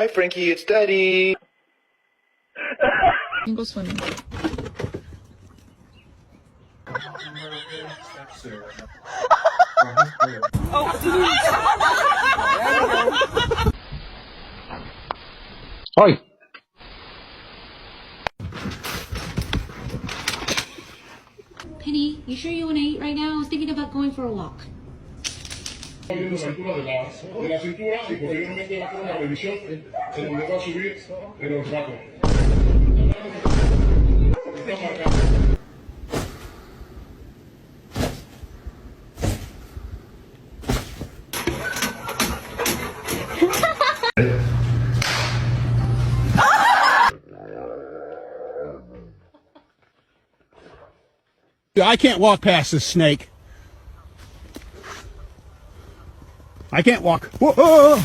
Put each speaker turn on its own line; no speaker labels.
Hi, Frankie, it's Daddy.
Go swimming.
Hi.
Penny, you sure you want to eat right now? I was thinking about going for a walk.
Viendo la altura de la cintura y posteriormente va a hacer una revisión en donde va a subir el olfato. Está marcado.
I can't walk past this snake. I can't walk. Whoa!